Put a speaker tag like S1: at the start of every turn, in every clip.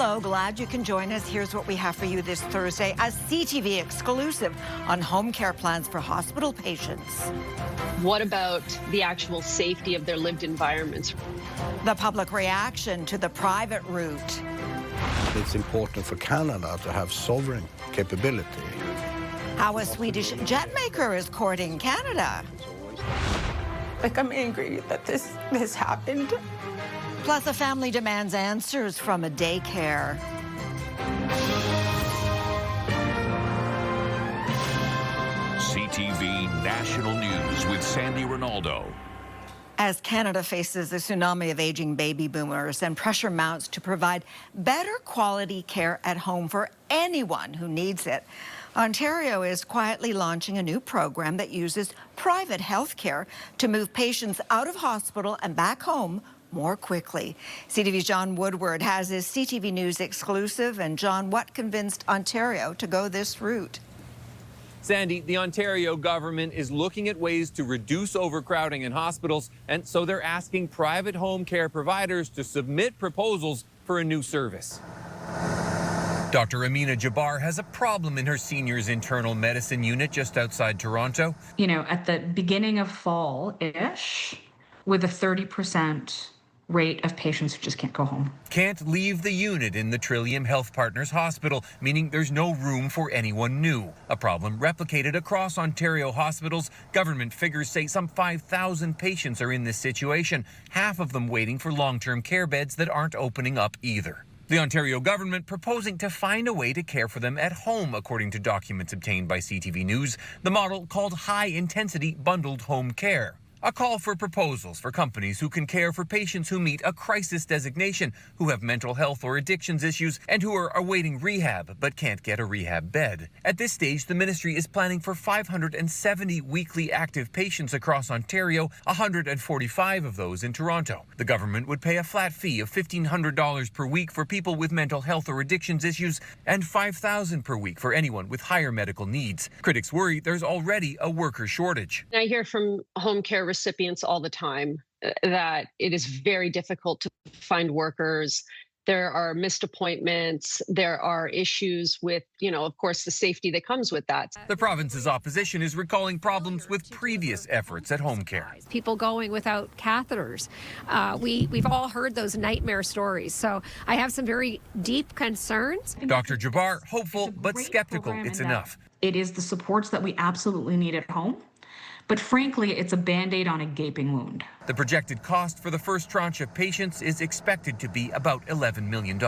S1: Hello, glad you can join us. Here's what we have for you this Thursday, a CTV exclusive on home care plans for hospital patients.
S2: What about the actual safety of their lived environments?
S1: The public reaction to the private route.
S3: It's important for Canada to have sovereign capability.
S1: How a Swedish jet maker is courting Canada.
S4: I'm angry that this happened.
S1: Plus, a family demands answers from a daycare.
S5: CTV National News with Sandy Ronaldo.
S1: As Canada faces a tsunami of aging baby boomers and pressure mounts to provide better quality care at home for anyone who needs it, Ontario is quietly launching a new program that uses private health care to move patients out of hospital and back home more quickly. CTV's John Woodward has his CTV News exclusive. And John, what convinced Ontario to go this route?
S6: Sandy, the Ontario government is looking at ways to reduce overcrowding in hospitals, and so they're asking private home care providers to submit proposals for a new service. Dr. Amina Jabbar has a problem in her seniors internal medicine unit just outside Toronto.
S7: You know, at the beginning of fall-ish, with a 30% rate of patients who just can't go home.
S6: Can't leave the unit in the Trillium Health Partners Hospital, meaning there's no room for anyone new. A problem replicated across Ontario hospitals. Government figures say some 5,000 patients are in this situation, half of them waiting for long-term care beds that aren't opening up either. The Ontario government proposing to find a way to care for them at home, according to documents obtained by CTV News, the model called high-intensity bundled home care. A call for proposals for companies who can care for patients who meet a crisis designation, who have mental health or addictions issues, and who are awaiting rehab but can't get a rehab bed. At this stage, the ministry is planning for 570 weekly active patients across Ontario, 145 of those in Toronto. The government would pay a flat fee of $1,500 per week for people with mental health or addictions issues and $5,000 per week for anyone with higher medical needs. Critics worry there's already a worker shortage.
S2: I hear from home care recipients all the time that it is very difficult to find workers. There are missed appointments. There are issues with, of course, the safety that comes with that.
S6: The province's opposition is recalling problems with previous efforts at home care.
S8: People going without catheters. We've all heard those nightmare stories. So I have some very deep concerns.
S6: Dr. Jabbar, hopeful but skeptical it's enough.
S7: It is the supports that we absolutely need at home. But frankly, it's a Band-Aid on a gaping wound.
S6: The projected cost for the first tranche of patients is expected to be about $11 million.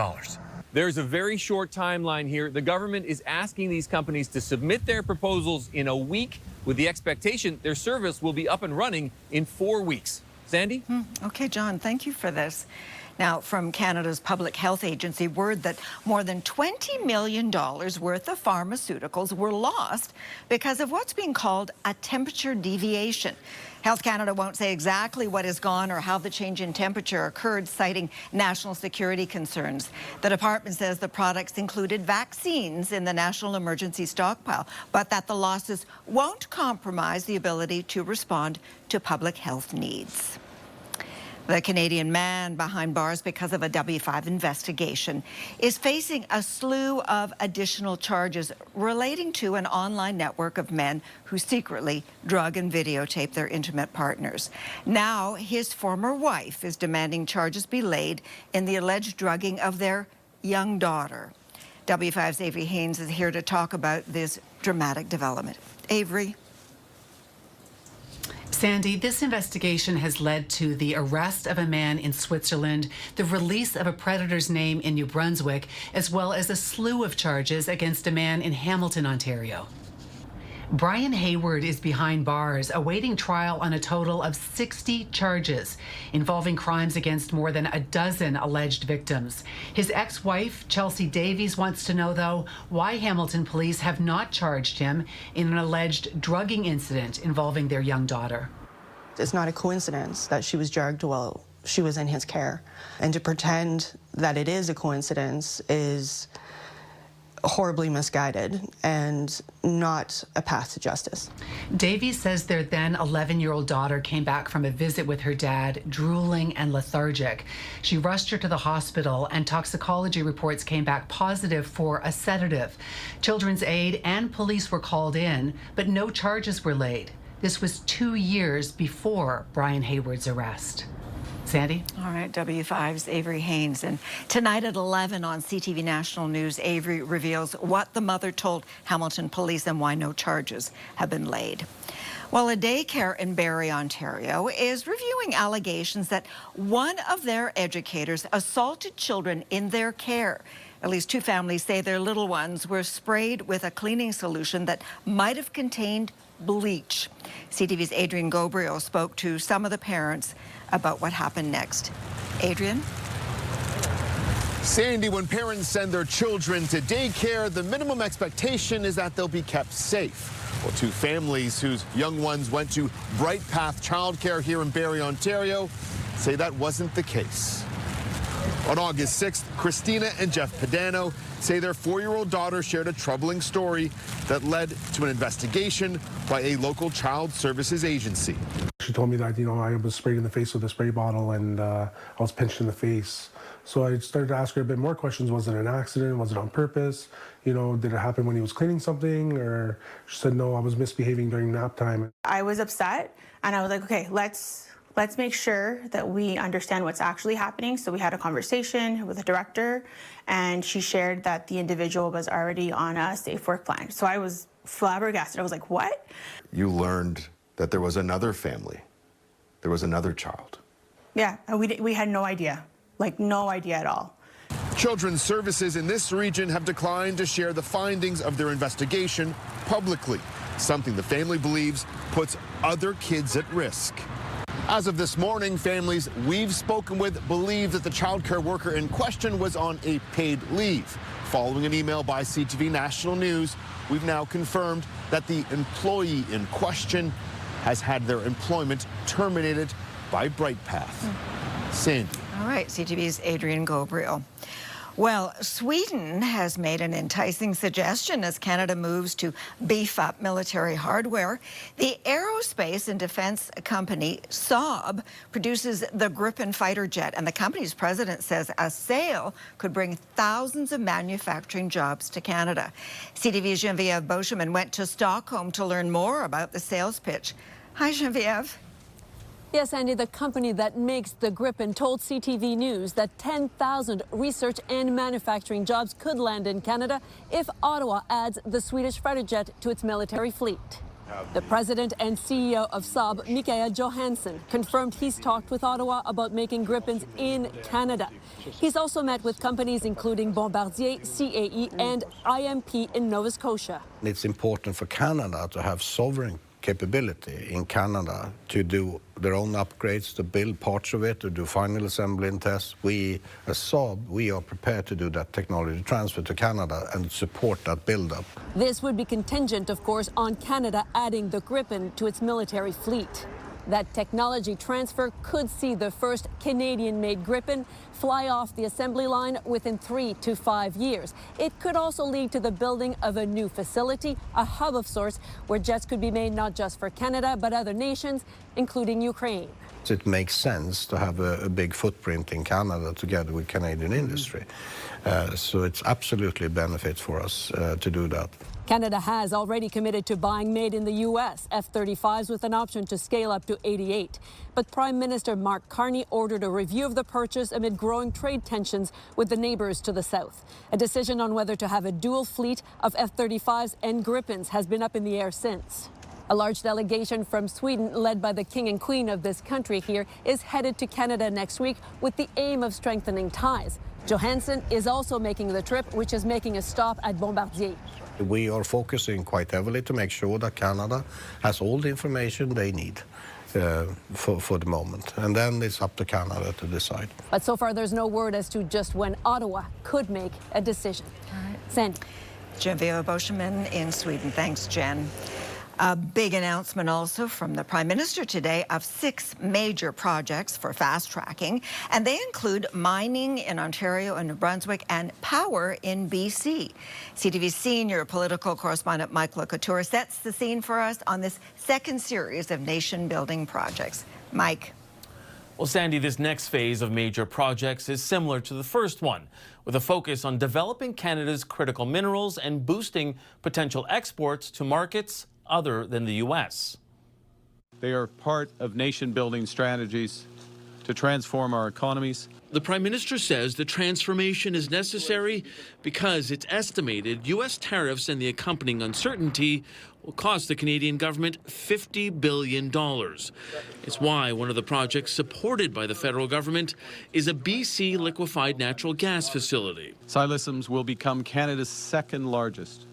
S6: There's a very short timeline here. The government is asking these companies to submit their proposals in a week, with the expectation their service will be up and running in 4 weeks. Sandy?
S1: Okay, John, thank you for this. Now, from Canada's Public Health Agency, word that more than $20 million worth of pharmaceuticals were lost because of what's being called a temperature deviation. Health Canada won't say exactly what is gone or how the change in temperature occurred, citing national security concerns. The department says the products included vaccines in the national emergency stockpile, but that the losses won't compromise the ability to respond to public health needs. The Canadian man behind bars because of a W5 investigation is facing a slew of additional charges relating to an online network of men who secretly drug and videotape their intimate partners. Now, his former wife is demanding charges be laid in the alleged drugging of their young daughter. W5's Avery Haynes is here to talk about this dramatic development. Avery.
S9: Sandy, this investigation has led to the arrest of a man in Switzerland, the release of a predator's name in New Brunswick, as well as a slew of charges against a man in Hamilton, Ontario. Brian Hayward is behind bars, awaiting trial on a total of 60 charges involving crimes against more than a dozen alleged victims. His ex-wife, Chelsea Davies, wants to know, though, why Hamilton police have not charged him in an alleged drugging incident involving their young daughter.
S4: It's not a coincidence that she was drugged while she was in his care. And to pretend that it is a coincidence is horribly misguided and not a path to justice.
S9: Davy says their then 11-year-old daughter came back from a visit with her dad, drooling and lethargic. She rushed her to the hospital, and toxicology reports came back positive for a sedative. Children's Aid and police were called in, but no charges were laid. This was 2 years before Brian Hayward's arrest. Sandy?
S1: All right, W5's Avery Haynes. And tonight at 11 on CTV National News, Avery reveals what the mother told Hamilton police and why no charges have been laid. Well, a daycare in Barrie, Ontario is reviewing allegations that one of their educators assaulted children in their care. At least 2 families say their little ones were sprayed with a cleaning solution that might have contained bleach. CTV's Adrian Gabriel spoke to some of the parents about what happened next. Adrian?
S10: Sandy, when parents send their children to daycare, the minimum expectation is that they'll be kept safe. Well, 2 families whose young ones went to Bright Path Childcare here in Barrie, Ontario, say that wasn't the case. On August 6th, Christina and Jeff Padano say their 4-year-old daughter shared a troubling story that led to an investigation by a local child services agency.
S11: She told me that, I was sprayed in the face with a spray bottle and I was pinched in the face. So I started to ask her a bit more questions. Was it an accident? Was it on purpose? Did it happen when he was cleaning something? Or she said, no, I was misbehaving during nap time.
S12: I was upset and I was like, okay, let's make sure that we understand what's actually happening. So we had a conversation with the director, and she shared that the individual was already on a safe work plan. So I was flabbergasted. I was like, what?
S13: You learned that there was another family. There was another child.
S12: Yeah, and we had no idea, no idea at all.
S10: Children's services in this region have declined to share the findings of their investigation publicly, something the family believes puts other kids at risk. As of this morning, families we've spoken with believe that the childcare worker in question was on a paid leave. Following an email by CTV National News, we've now confirmed that the employee in question has had their employment terminated by Bright Path. Sandy.
S1: All right, CTV's Adrian Gabriel. Well, Sweden has made an enticing suggestion as Canada moves to beef up military hardware. The aerospace and defense company Saab produces the Gripen fighter jet, and the company's president says a sale could bring thousands of manufacturing jobs to Canada. CTV's Geneviève Beauchemin went to Stockholm to learn more about the sales pitch. Hi, Geneviève.
S14: Yes, Andy, the company that makes the Gripen told CTV News that 10,000 research and manufacturing jobs could land in Canada if Ottawa adds the Swedish fighter jet to its military fleet. The president and CEO of Saab, Mikael Johansson, confirmed he's talked with Ottawa about making Gripens in Canada. He's also met with companies including Bombardier, CAE, and IMP in Nova Scotia.
S3: It's important for Canada to have sovereign capability in Canada to do their own upgrades, to build parts of it, to do final assembly and tests. We, as Saab, we are prepared to do that technology transfer to Canada and support that build-up.
S14: This would be contingent, of course, on Canada adding the Gripen to its military fleet. That technology transfer could see the first Canadian-made Gripen fly off the assembly line within 3 to 5 years. It could also lead to the building of a new facility, a hub of sorts, where jets could be made not just for Canada, but other nations, including Ukraine.
S3: It makes sense to have a big footprint in Canada together with Canadian industry. So it's absolutely a benefit for us to do that.
S14: Canada has already committed to buying made in the U.S. F-35s with an option to scale up to 88. But Prime Minister Mark Carney ordered a review of the purchase amid growing trade tensions with the neighbors to the south. A decision on whether to have a dual fleet of F-35s and Gripens has been up in the air since. A large delegation from Sweden, led by the King and Queen of this country here, is headed to Canada next week with the aim of strengthening ties. Johansson is also making the trip, which is making a stop at Bombardier.
S3: We are focusing quite heavily to make sure that Canada has all the information they need for the moment. And then it's up to Canada to decide.
S14: But so far, there's no word as to just when Ottawa could make a decision. All right. Sandy.
S1: Geneviève Beauchemin in Sweden. Thanks, Jen. A big announcement also from the Prime Minister today of 6 major projects for fast tracking, and they include mining in Ontario and New Brunswick and power in BC. CTV senior political correspondent Mike Locouture sets the scene for us on this second series of nation-building projects. Mike.
S15: Well, Sandy, this next phase of major projects is similar to the first one, with a focus on developing Canada's critical minerals and boosting potential exports to markets other than the U.S.
S16: They are part of nation-building strategies to transform our economies.
S17: The Prime Minister says the transformation is necessary because it's estimated U.S. tariffs and the accompanying uncertainty will cost the Canadian government $50 billion. It's why one of the projects supported by the federal government is a BC liquefied natural gas facility.
S16: Silicim's will become Canada's second largest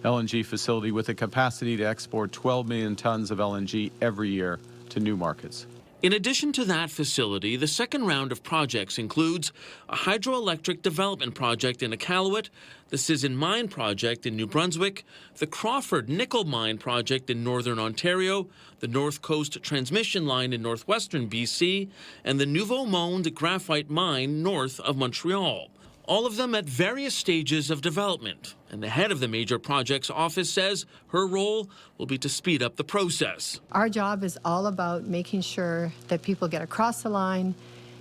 S16: LNG facility with a capacity to export 12 million tons of LNG every year to new markets.
S17: In addition to that facility, the second round of projects includes a hydroelectric development project in Iqaluit, the Sisson Mine project in New Brunswick, the Crawford Nickel Mine project in northern Ontario, the North Coast Transmission Line in northwestern BC, and the Nouveau Monde Graphite Mine north of Montreal. All of them at various stages of development. And the head of the Major Projects Office says her role will be to speed up the process.
S18: Our job is all about making sure that people get across the line,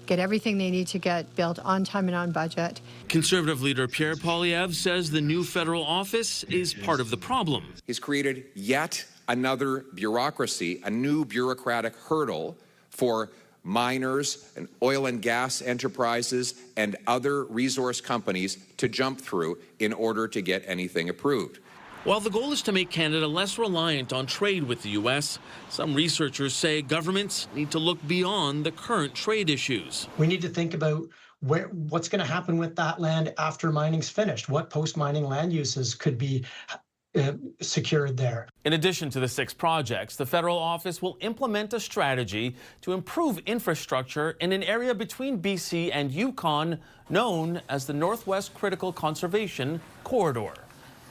S18: get everything they need to get built on time and on budget.
S17: Conservative leader Pierre Poilievre says the new federal office is part of the problem.
S19: He's created yet another bureaucracy, a new bureaucratic hurdle for miners and oil and gas enterprises and other resource companies to jump through in order to get anything approved.
S17: While the goal is to make Canada less reliant on trade with the U.S., some researchers say governments need to look beyond the current trade issues.
S20: We need to think about what's going to happen with that land after mining's finished. What post-mining land uses could be secured there.
S15: In addition to the 6 projects, the federal office will implement a strategy to improve infrastructure in an area between BC and Yukon known as the Northwest Critical Conservation Corridor.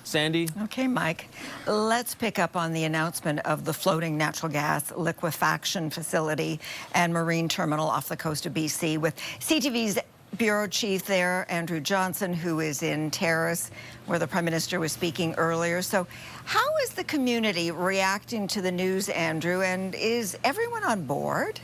S15: Sandy?
S1: Okay, Mike. Let's pick up on the announcement of the floating natural gas liquefaction facility and marine terminal off the coast of BC with CTV's Bureau Chief there, Andrew Johnson, who is in Terrace, where the Prime Minister was speaking earlier. So how is the community reacting to the news, Andrew, and is everyone on board?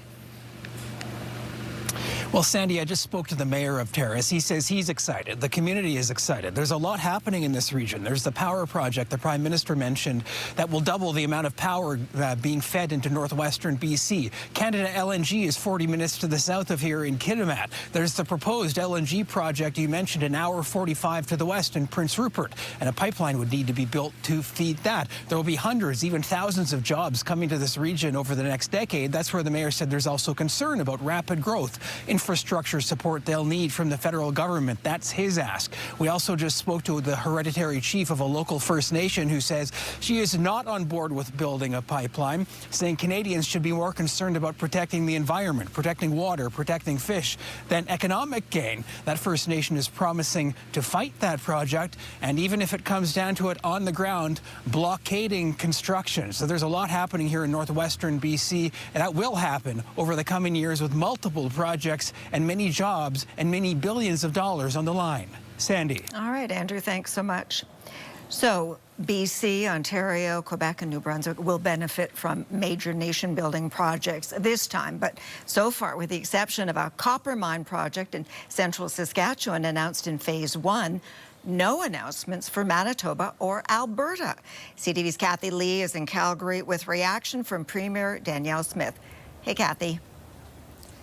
S21: Well, Sandy, I just spoke to the mayor of Terrace. He says he's excited. The community is excited. There's a lot happening in this region. There's the power project the Prime Minister mentioned that will double the amount of power being fed into northwestern BC. Canada LNG is 40 minutes to the south of here in Kitimat. There's the proposed LNG project you mentioned, an hour 45 to the west in Prince Rupert, and a pipeline would need to be built to feed that. There will be hundreds, even thousands of jobs coming to this region over the next decade. That's where the mayor said there's also concern about rapid growth. Infrastructure support they'll need from the federal government. That's his ask. We also just spoke to the hereditary chief of a local First Nation who says she is not on board with building a pipeline, saying Canadians should be more concerned about protecting the environment, protecting water, protecting fish than economic gain. That First Nation is promising to fight that project, and even if it comes down to it on the ground, blockading construction. So there's a lot happening here in northwestern BC, and that will happen over the coming years with multiple projects and many jobs and many billions of dollars on the line. Sandy.
S1: All right, Andrew, thanks so much. So BC, Ontario, Quebec, and New Brunswick will benefit from major nation-building projects this time. But so far, with the exception of a copper mine project in central Saskatchewan announced in Phase 1, no announcements for Manitoba or Alberta. CTV's Kathy Lee is in Calgary with reaction from Premier Danielle Smith. Hey, Kathy.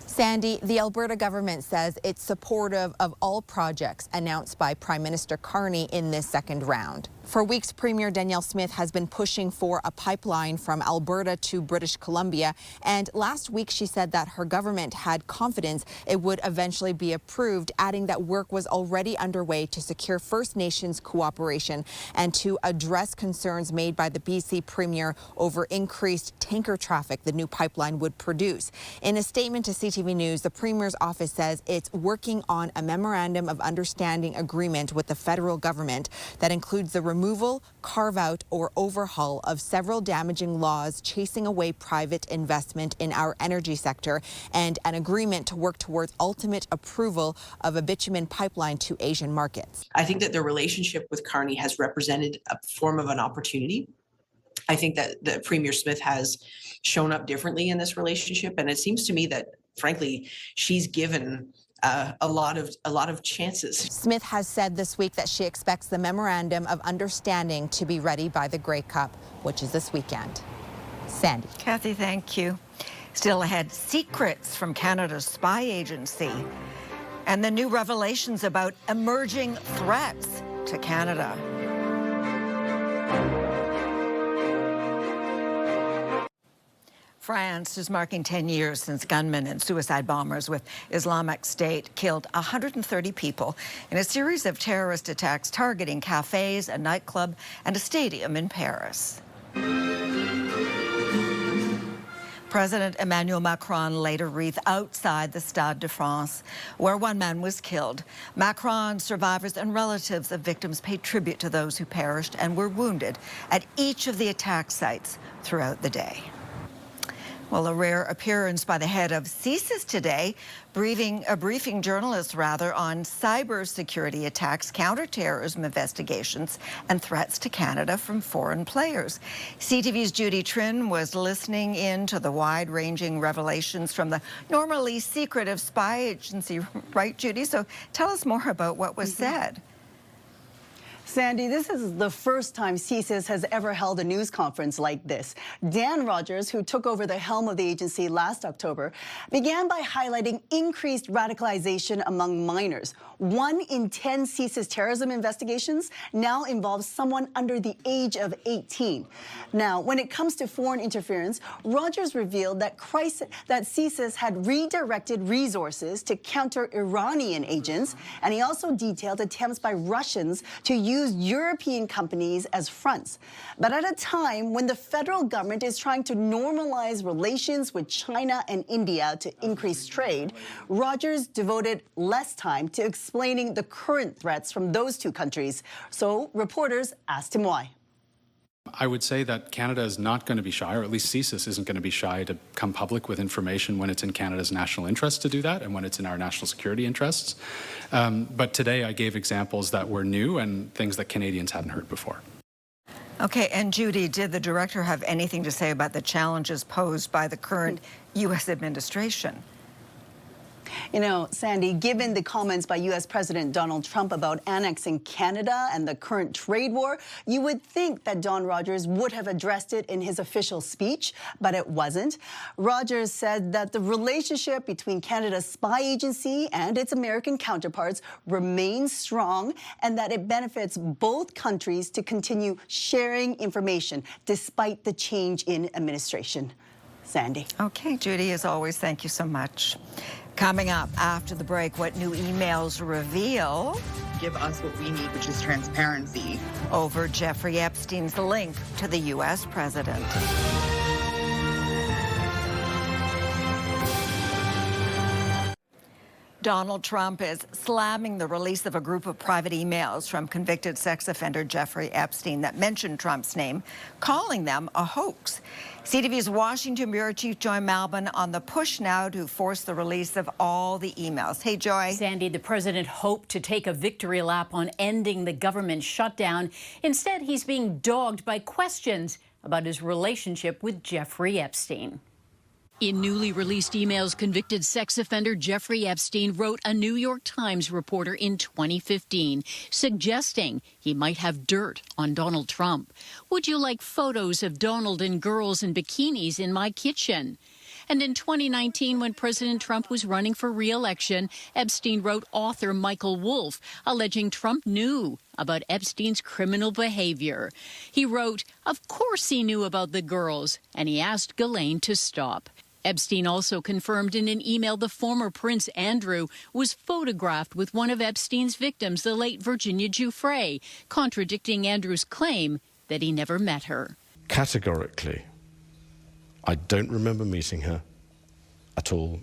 S22: Sandy, the Alberta government says it's supportive of all projects announced by Prime Minister Carney in this second round. For weeks, Premier Danielle Smith has been pushing for a pipeline from Alberta to British Columbia, and last week she said that her government had confidence it would eventually be approved, adding that work was already underway to secure First Nations cooperation and to address concerns made by the BC Premier over increased tanker traffic the new pipeline would produce. In a statement to CTV News, the Premier's office says it's working on a memorandum of understanding agreement with the federal government that includes the removal, carve-out, or overhaul of several damaging laws chasing away private investment in our energy sector, and an agreement to work towards ultimate approval of a bitumen pipeline to Asian markets.
S4: I think that the relationship with Carney has represented a form of an opportunity. I think that Premier Smith has shown up differently in this relationship, and it seems to me that, frankly, she's given a lot of chances.
S22: Smith has said this week that she expects the memorandum of understanding to be ready by the Grey Cup, which is this weekend. Sandy.
S1: Kathy, thank you. Still ahead, secrets from Canada's spy agency and the new revelations about emerging threats to Canada. France is marking 10 years since gunmen and suicide bombers with Islamic State killed 130 people in a series of terrorist attacks targeting cafes, a nightclub, and a stadium in Paris. President Emmanuel Macron laid a wreath outside the Stade de France, where one man was killed. Macron, survivors and relatives of victims paid tribute to those who perished and were wounded at each of the attack sites throughout the day. Well, a rare appearance by the head of CSIS today, briefing journalists on cybersecurity attacks, counterterrorism investigations, and threats to Canada from foreign players. CTV's Judy Trin was listening in to the wide-ranging revelations from the normally secretive spy agency, right, Judy? So tell us more about what was said.
S2: Sandy, this is the first time CSIS has ever held a news conference like this. Dan Rogers, who took over the helm of the agency last October, began by highlighting increased radicalization among minors. 1 in 10 CSIS terrorism investigations now involves someone under the age of 18. Now, when it comes to foreign interference, Rogers revealed that CSIS had redirected resources to counter Iranian agents, and he also detailed attempts by Russians to use European companies as fronts. But at a time when the federal government is trying to normalize relations with China and India to increase trade, Rogers devoted less time to explaining the current threats from those two countries. So reporters asked him why.
S5: I would say that Canada is not going to be shy, or at least CSIS isn't going to be shy to come public with information when it's in Canada's national interest to do that and when it's in our national security interests. But today I gave examples that were new and things that Canadians hadn't heard before.
S1: Okay, and Judy, did the director have anything to say about the challenges posed by the current U.S. administration?
S2: You know, Sandy, given the comments by U.S. President Donald Trump about annexing Canada and the current trade war, you would think that Don Rogers would have addressed it in his official speech, but it wasn't. Rogers said that the relationship between Canada's spy agency and its American counterparts remains strong and that it benefits both countries to continue sharing information despite the change in administration. Sandy.
S1: Okay, Judy, as always, thank you so much. Coming up after the break, what new emails reveal
S23: give us what we need, which is transparency,
S1: over Jeffrey Epstein's link to the U.S. president. Donald Trump is slamming the release of a group of private emails from convicted sex offender Jeffrey Epstein that mentioned Trump's name, calling them a hoax. CTV's Washington Bureau Chief Joy Malbon on the push now to force the release of all the emails. Hey, Joy.
S24: Sandy, the president hoped to take a victory lap on ending the government shutdown. Instead, he's being dogged by questions about his relationship with Jeffrey Epstein.
S25: In newly released emails, convicted sex offender Jeffrey Epstein wrote a New York Times reporter in 2015, suggesting he might have dirt on Donald Trump. Would you like photos of Donald and girls in bikinis in my kitchen? And in 2019, when President Trump was running for re-election, Epstein wrote author Michael Wolff, alleging Trump knew about Epstein's criminal behavior. He wrote, of course he knew about the girls, and he asked Ghislaine to stop. Epstein also confirmed in an email the former Prince Andrew was photographed with one of Epstein's victims, the late Virginia Giuffre, contradicting Andrew's claim that he never met her.
S26: Categorically, I don't remember meeting her at all.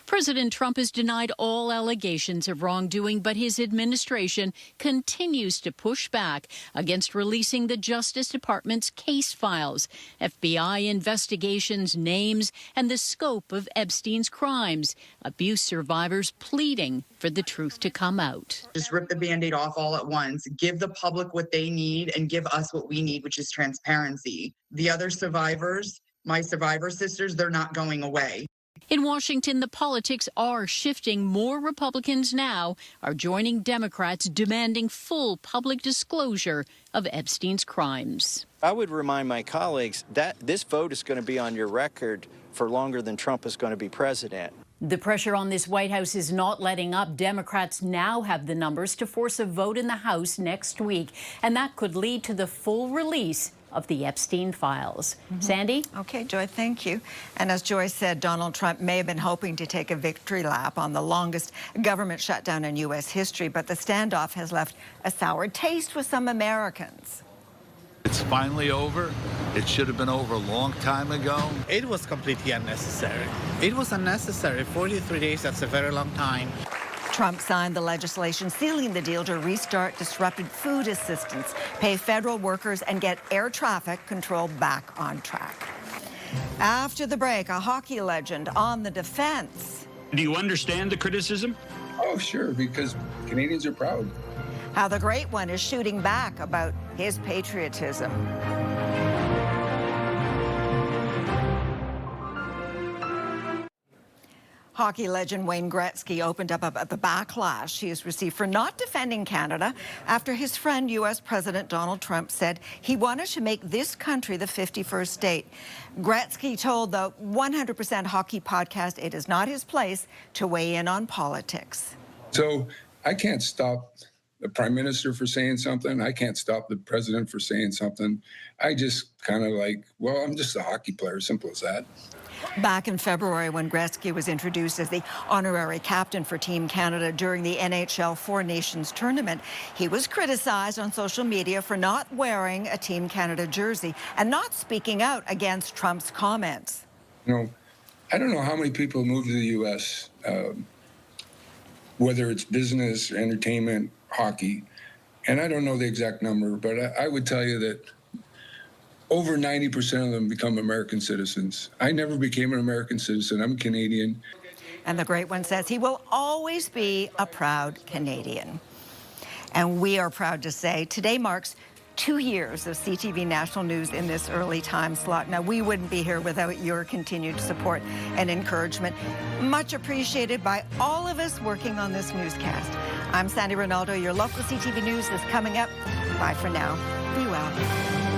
S25: President Trump has denied all allegations of wrongdoing, but his administration continues to push back against releasing the Justice Department's case files, FBI investigations, names, and the scope of Epstein's crimes. Abuse survivors pleading for the truth to come out.
S23: Just rip the Band-Aid off all at once, give the public what they need, and give us what we need, which is transparency. The other survivors, my survivor sisters, they're not going away.
S25: In Washington, the politics are shifting. More Republicans now are joining Democrats demanding full public disclosure of Epstein's crimes.
S6: I would remind my colleagues that this vote is going to be on your record for longer than Trump is going to be president.
S24: The pressure on this White House is not letting up. Democrats now have the numbers to force a vote in the House next week, and that could lead to the full release of the Epstein files. Sandy?
S1: Okay, Joy, thank you. And as Joy said, Donald Trump may have been hoping to take a victory lap on the longest government shutdown in U.S. history, but the standoff has left a sour taste with some Americans.
S7: It's finally over. It should have been over a long time ago.
S8: It was completely unnecessary. It was unnecessary. 43 days, that's a very long time.
S1: Trump signed the legislation sealing the deal to restart disrupted food assistance, pay federal workers, and get air traffic control back on track. After the break, a hockey legend on the defense.
S9: Do you understand the criticism?
S11: Oh, sure, because Canadians are proud.
S1: How the great one is shooting back about his patriotism. Hockey legend Wayne Gretzky opened up about the backlash he has received for not defending Canada after his friend U.S. President Donald Trump said he wanted to make this country the 51st state. Gretzky told the 100% Hockey podcast it is not his place to weigh in on politics.
S11: So I can't stop the prime minister for saying something. I can't stop the president for saying something. I just kind of like, well, I'm just a hockey player, simple as that.
S1: Back in February, when Gretzky was introduced as the honorary captain for Team Canada during the NHL Four Nations tournament, he was criticized on social media for not wearing a Team Canada jersey and not speaking out against Trump's comments.
S11: You know, I don't know how many people move to the U.S., whether it's business, entertainment, hockey, and I don't know the exact number, but I would tell you that over 90% of them become American citizens. I never became an American citizen. I'm Canadian.
S1: And the great one says he will always be a proud Canadian. And we are proud to say today marks 2 years of CTV National News in this early time slot. Now, we wouldn't be here without your continued support and encouragement. Much appreciated by all of us working on this newscast. I'm Sandy Ronaldo. Your local CTV News is coming up. Bye for now. Be well.